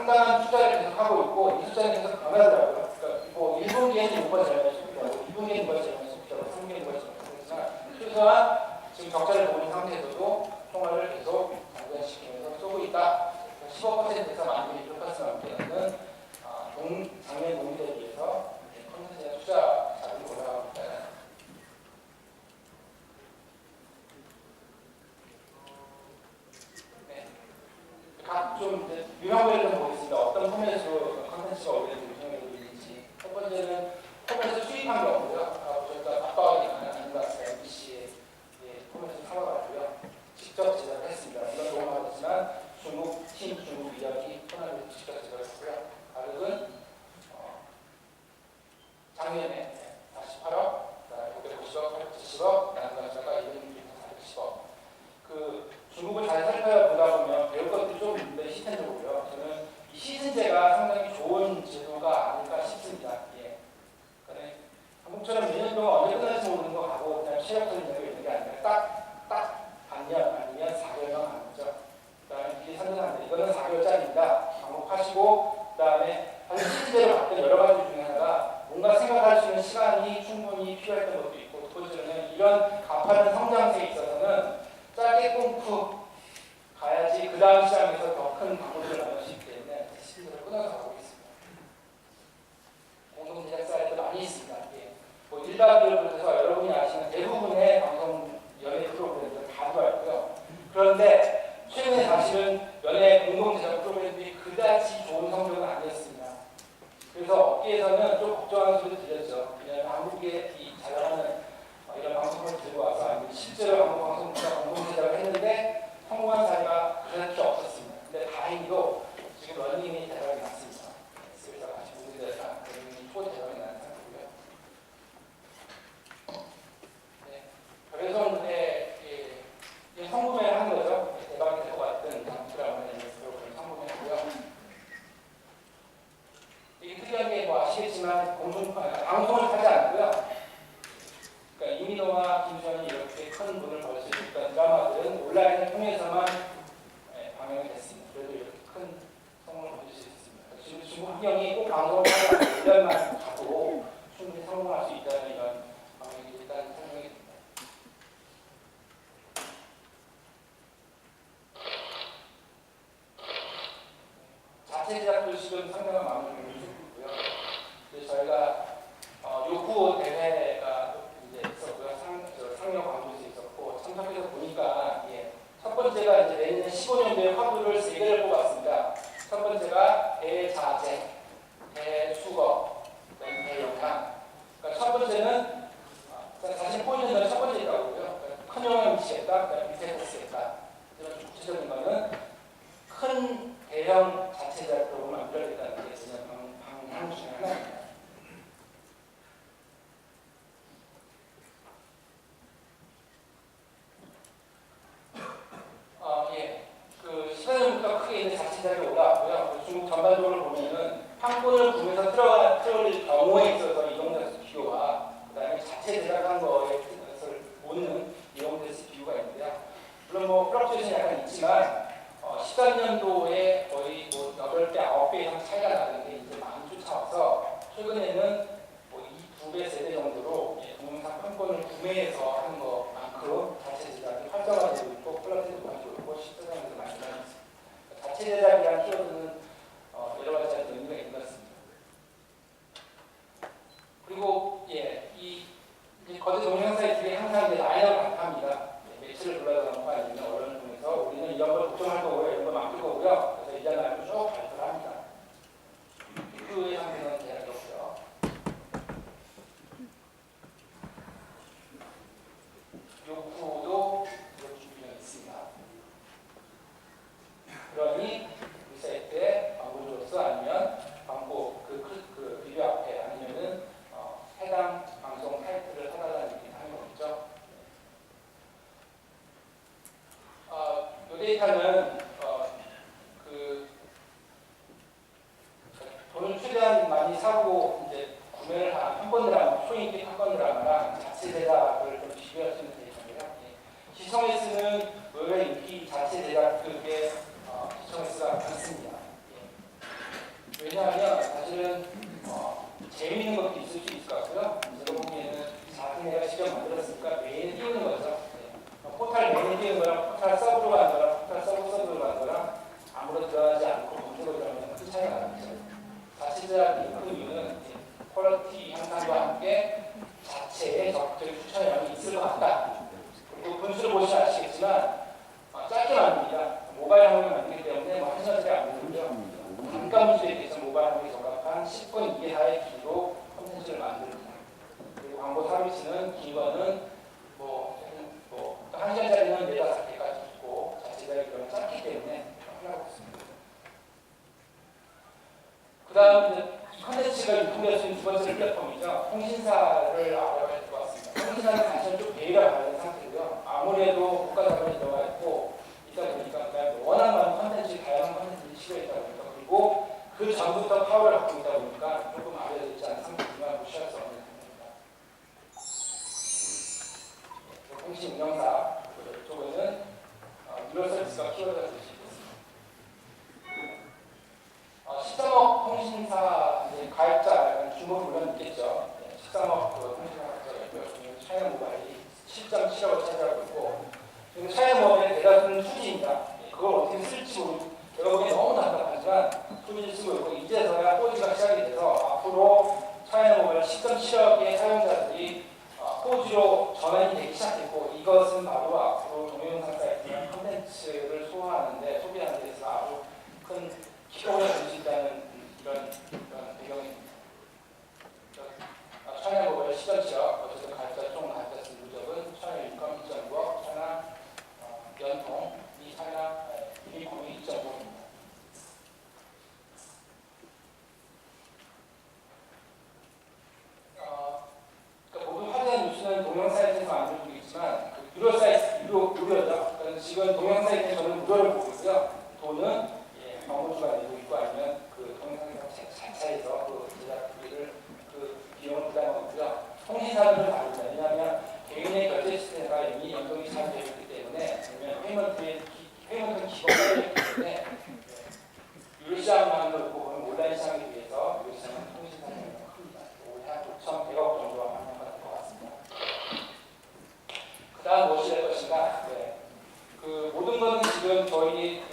상당한 투자를 계속하고 있고 이 숫자는 계속 변하더라고요. 그러니까 뭐 1분기에는 6번 잘하면 소비자고 2분기에는 6번 잘하면 소비자고 3분기에는 6번 잘하면 소비자지만 최소한 지금 적자를 보인 상태에서도 총알을 계속 발견시키면서 쏘고 있다. 15%에서 만기 1%는 작년 동기 대비해서 컨텐츠나 투자 자금이 올라가고 있다는. 네. 좀 유형별로 좀 보겠습니다. 어떤 포맷으로 컨텐츠가 올려진 유형별로 있는지. 첫 번째는 포맷을 수입한 경우고요. 저희가 압박이 가능한 MBC의 포맷을 삼아가지고요. 직접 제작을 했습니다. 이건 녹음하겠지만 중국 위력이 토나를 직접 제작을 했고요. 가격은 작년에 48억, 550억, 870억, 나누가자가 200억, 410억. 중국을 잘 살펴보다 보면 배울 것들이 좀 있는데 시스템적으로요. 저는 이 시즌제가 상당히 좋은 제도가 아닐까 싶습니다. 예. 그러니까 한국처럼 몇 년 동안 언제 끝날지 모르는 거 가고 그냥 체력적인 제도가 있는 게 아니라 딱 반년 아니면 4개월만 하는 거죠. 그 다음에 이게 3년 하는데 이거는 4개월짜리입니다. 반복하시고 그 다음에 시즌제로 봤던 여러 가지 중에 하나가 뭔가 생각할 수 있는 시간이 충분히 필요했던 것도 있고 두 번째는 이런 가파른 성장세에 있어서는 짧게 끊고 가야지 그 다음 시장에서 더 큰 광고들을 만들 수 있기 때문에 시즌제를 끊어서 가고 있습니다. 공동 제작 사이트 많이 있습니다. 예. 뭐 1박 2일을 해서 여러분이 아시는 대부분의 방송 연예 프로그램들 다 들어있고요. 그런데 최근에 사실은 연예 공동 제작 프로그램들이 그다지 좋은 성적은 아니었습니다. 그래서 업계에서는 좀 걱정하는 소리 들렸죠. 그냥 한국에 잘 나가는 이런 방송을 들고 와서 아니면 실제로 한국 방송국가 공동 제작을 했는데 성공한 사례가 그렇게 없었습니다. 근데 다행히도 지금 러닝이 대박이 났습니다. 그래서 같이 공동제작과 러닝이 초대박이 나는 상태고요. 네. 그래서 성공을 한 거죠. 대박이 되고 왔던 드라마의 프로그램 성공했고요. 이게 특이한 게 뭐 아시겠지만 방송을 하지 않고요. 그러니까 이민호와 김수현이 이렇게 큰 돈을 벌 수 있던 드라마들은 온라인을 통해서만 방영이 됐습니다. 그래도 이렇게 큰 성공을 거둘 수 있었습니다. 지금 중국 환경이 꼭 방송을 하지 않고 1년만 가도 충분히 성공할 수 있다는 이런 방송이 일단 설명이 됩니다. 자체 제작도 지금 상당한 마음을 주고 있고요. 그래서 저희가 요구 대회가 이제 있었고요. 상영 광고에서 있었고 참석해서 보니까 첫 번째가 이제 내년 15년도에 화두를 3개를 뽑았습니다. 첫 번째가 대자재, 대수거, 대영상. 그러니까 첫 번째는 사실 포인트는 첫 번째 있다고요. 큰 영향을 미치겠다, 밑에 보시겠다. 이런 구체적인 거는 큰 대형 자체 제작 프로그램을 만들어야겠다는 게 그냥 방향 중에 하나입니다. 그 시간부터 크게 있는 자체 제작이 올라왔고요. 중국 전반적으로 보면은 판권을 구매해서 틀어올 경우에 있어서 이용될 비교와 그 다음에 자체 제작한 거에 것을 보는 이용될 비교가 있는데요. 물론 뭐 플럭츄에이션이 약간 있지만 13년도에 거의 뭐 8배, 9배 이상 차이가 나는 게 이제 많이 쫓아와서 최근에는 뭐 2배, 3배 정도로 동영상 판권을 구매해서 하는 것만큼 자체 제작이 활성화되고 있고 플랫폼도 많이 좋고 시청자들도 많이 늘어났습니다. 자체 제작이라는 키워드는 여러 가지 의미가 있는 것 같습니다. 그리고 이 거대 동영 사이트들이 항상 이제 라인업을 발표합니다. 매체를 돌아다니는 거 아니면 언론을 통해서 우리는 이런 걸 걱정할 거고요, 이런 걸 맡길 거고요. 그래서 이전 라인을 쭉 발표를 합니다. 그 상태는 계약이 없고요. 요구도 이런 준비가 있습니다. 그러니 우리 사이트에 광고주로서 아니면 광고 그 비디오 앞에 아니면은 해당 방송 타이틀을 사달라는 얘기를 하는 거겠죠. 이 데이터는 돈을 최대한 많이 사고 이제 구매를 한 판권 드라마, 초인기 판권 드라마랑 자체 제작을 좀 비교할 수 있는 데이터인데요. 시청에 쓰는 의외 인기 자체 제작 그게 시청에 쓰가 많습니다. 왜냐하면 사실은 재미있는 것도 있을 수 있을 것 같고요. 제가 보기에는 자기네가 직접 만들었으니까 메인에 띄우는 거죠. 네. 포탈 메인에 띄우는 거랑 포탈 서브로 가는 거랑 포탈 서브로 가는 거랑 아무런 들어가지 않고 검색으로 들어가면 큰 차이가 나죠. 자체제약이 큰 이유는 퀄리티 향상과 함께 자체의 적극적인 추천량이 있을 것 같다. 그리고 분수를 보시면 아시겠지만 짧게 만듭니다. 모바일 항목을 만들기 때문에 뭐 1시간짜리 안 되고요. 단가 문제에 대해서 모바일 항목에 적합한 10분 이하의 길로 콘텐츠를 만듭니다. 그리고 광고 서비스는 긴 거는 뭐 1시간짜리는 4-5개까지 있고 자체적인 그런 짧기 때문에 하려고 했습니다. 그 다음 이 콘텐츠가 유통될 수 있는 두 번째 플랫폼이죠. 통신사를 알아봐야 될 것 같습니다. 통신사는 사실 좀 배가 가는 상태고요. 아무래도 국가 자본이 들어가 있고 있다 보니까 워낙 많은 콘텐츠, 다양한 콘텐츠를 시도했다 보니까 그리고 그 전부터 파워를 갖고 있다 보니까 조금 알려져 있지 않은 상태지만 무시할 수 없는 상태입니다. 통신 운영사 쪽에는 유료 서비스가 키워드가 될 수 있습니다. 13억 통신사 가입자 규모는 물론 있겠죠. 13억 통신사 가입자가 있고요. 차이나 모바일이 7.7억을 차지하고 있고 차이나 모바일의 대다수는 투지입니다. 그걸 어떻게 쓸지 모르고 제가 보기엔 너무 답답하지만 투지를 쓰고 있고 이제서야 4G가 시작이 돼서 앞으로 차이나 모바일 10.7억의 사용자들이 4G로 전환이 되기 시작했고 이것은 바로 앞으로 동영상 사이트나 콘텐츠를 소화하는데 소비하는 데 있어서 아주 큰 기록을 줄 수 있다는 이런 배경입니다. 차이나 모바일 10.7억 어쨌든 가입자 총 가입자 수 누적은 차이나 인컴 2.9억, 차이나 연통 이 차이나 유니콘이 2.5입니다. 그러니까 모든 화제한 뉴스는 동영 사이트에서 만들고 있지만 유료 사이트, 유료죠. 지금 동영 사이트에 저는 무료를 보고 있고요. 돈은 광고주가 내고 있고 아니면 그 동영상 자체에서 그 제작비를 그 비용을 부담하고 있고요. 통신사들은 다릅니다. 왜냐하면 개인의 결제 시스템과 이미 연동이 잘 되어 있기 때문에 아니면 페이먼트는 기본화되어 있기 때문에 유료 시장만 그렇고 온라인 시장에 비해서 유료 시장은 통신사는 큽니다. 올해 한 5,100억 정도가 반영가 될 것 같습니다. 그 다음 무엇이 될 것인가? 그 모든 것은 지금 저희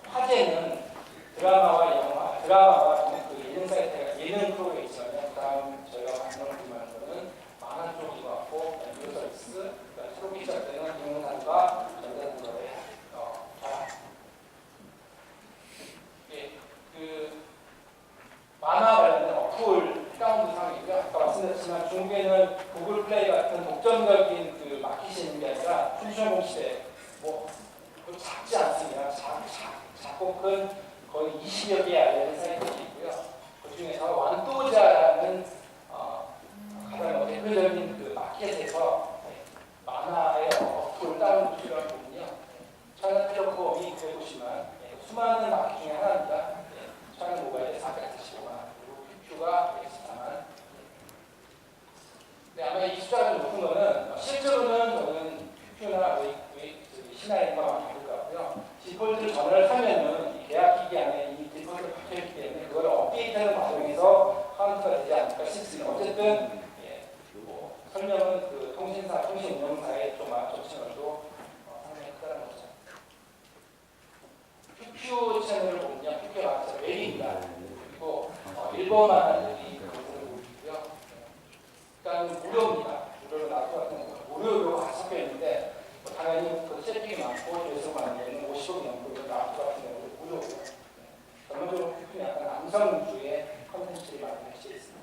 화제는 드라마와 영화, 드라마와 그 예능 사이트가 예능 프로가 있잖아요. 그 다음 저희가 방송을 구매하는 거는 만화 쪽인 것 같고, 유료 서비스, 새롭게 시작되는 동영상과 전자등거래 그 만화 관련된 어플 다운로드 상황이고요. 아까 말씀드렸지만 중국에는 구글 플레이 같은 독점적인 그 마켓이 있는 게 아니라 춘추전공 시대 작지 않습니다. 작고 큰 거의 20여 개의 알려진 사이트가 있고요. 그 중에서 완도자라는 가장 대표적인 그 마켓에서 만화의 어플 다운로드를 보면요. 차이나텔레콤이 950만, 수많은 마켓 중에 하나입니다. 차이나 모바일에 445만, 그리고 퓨퓨가 114만. 네, 아마 이 숫자가 좀 높은 거는 실제로는 저는 퓨퓨나 신화인과 다를 것 같고요. 디폴트 전화를 사면은 이 계약 기기 안에 이미 디폴트가 박혀있기 때문에 그걸 업데이트하는 과정에서 카운트가 되지 않을까 싶습니다. 어쨌든 설명은 그 통신사, 통신 운영사의 좀 조치력도 상당히 크다는 거죠. 퓨퓨 채널을 보면요, 퓨퓨가 진짜 메일입니다. 그리고 일본만들이 그것을 보고 있고요. 일단 무료입니다. 무료로 나도 같은 거 무료로 섞여 있는데. 당연히 그 세팅이 많고 조회수가 많으면 50억 넘고 나도 같은 경우도 무료고요. 전반적으로 퓨퓨는 약간 남성 위주의 컨텐츠를 많이 할 수 있습니다.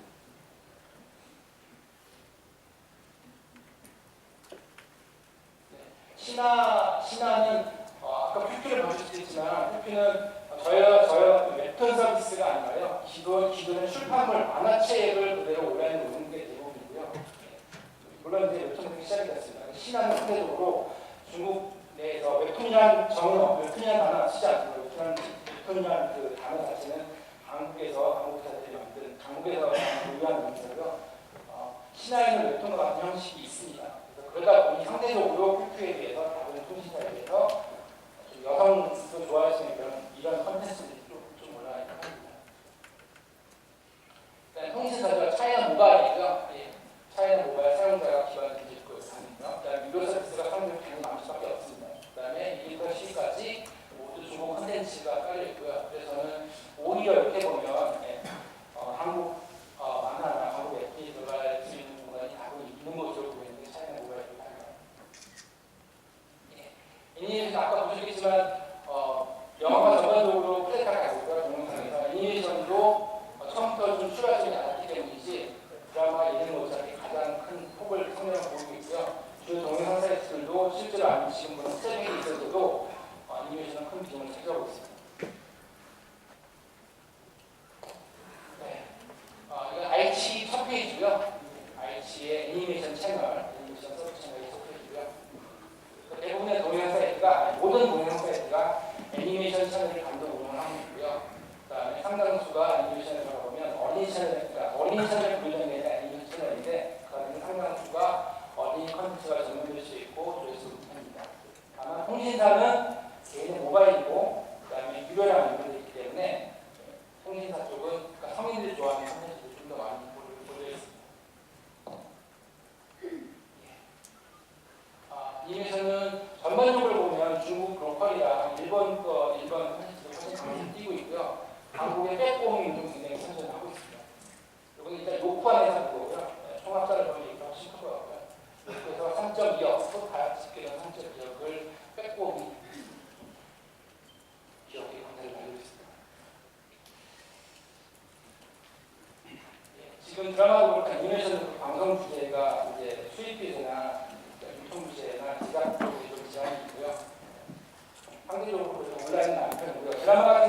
신화는 아까 퓨퓨를 보실 수 있지만 퓨퓨는 저희 웹툰 서비스가 아니라요. 기존의 출판물 만화책을 그대로 온라인에 놓는 게 대부분이고요. 물론 이제 웹툰이 시작이 됐습니다. 신화는 상대적으로 중국 내에서 웹툰이라는 정은 웹툰이라는 단어 쓰지 않고 웹툰이라는 그 단어 자체는 한국 기사들이 만든 한국에서 유효한 명사고요. 신화에는 웹툰과 같은 형식이 있습니다. 그러다 보니 상대적으로 퓨퓨에 비해서 다른 통신사에 비해서 여성도 좋아할 수 있는 이런 컨텐츠들이 좀 올라가 있는 합니다. 깔려 있고요. 그래서 저는 오히려 이렇게 보면 한국 만화나 한국 웹툰이 들어갈 수 있는 공간이 다분히 있는 것으로 보이는데 차이나 뭐가 있을까요? 애니메이션 아까 보셨겠지만 영화가 전반적으로 플랫하게 가고 있고요. 동영상에서 애니메이션도 처음부터 좀 출발점이 낮았기 때문이지 드라마 예능 못지않게 가장 큰 폭을 성장을 보이고 있고요. 주요 동영상 사이트들도 실제로 아닌 지금보다 스트리밍이 있어서도 애니메이션은 큰 비중을 차지하고 있습니다. 네. 이건 아이치 첫 페이지고요. 아이치의 애니메이션 채널, 애니메이션 서비스 채널의 첫 페이지고요. 대부분의 동영상 사이트가, 모든 동영상 사이트가 애니메이션 채널을 감독 운영하고 있고요. 그 다음에 상당수가 애니메이션에 들어가보면 어린이 채널, 그러니까 어린이 채널 분류된 게 아니라 애니메이션 채널인데 그 안에 상당수가 어린이 컨텐츠가 전문될 수 있고 조회수 높습니다. 다만 통신사는 개인의 모바일이고 그 다음에 유료랑 연결되어 있기 때문에 통신사 쪽은 그러니까 성인들이 좋아하는 컨텐츠를 좀 더 많이 보려 있습니다. 애니메이션은 전반적으로 보면 중국 로컬이랑 일본 컨텐츠도 훨씬 강세를 띄고 있고요. 한국의 백보험도 굉장히 선전하고 있습니다. 그리고 일단 요코 안에서 보고요. 총합산을 보면 이게 훨씬 클 것 같고요. 그래서 3.2억, 또 다집계는 3.2억을 백보험이 기업의 관세를 받고 있습니다. 지금 드라마도 그렇고 애니메이션 방송 주제가 이제 수입 규제나 유통 규제나 제작 쪽에 좀 지장이 있고요. 상대적으로 온라인은 안 편이고요. 드라마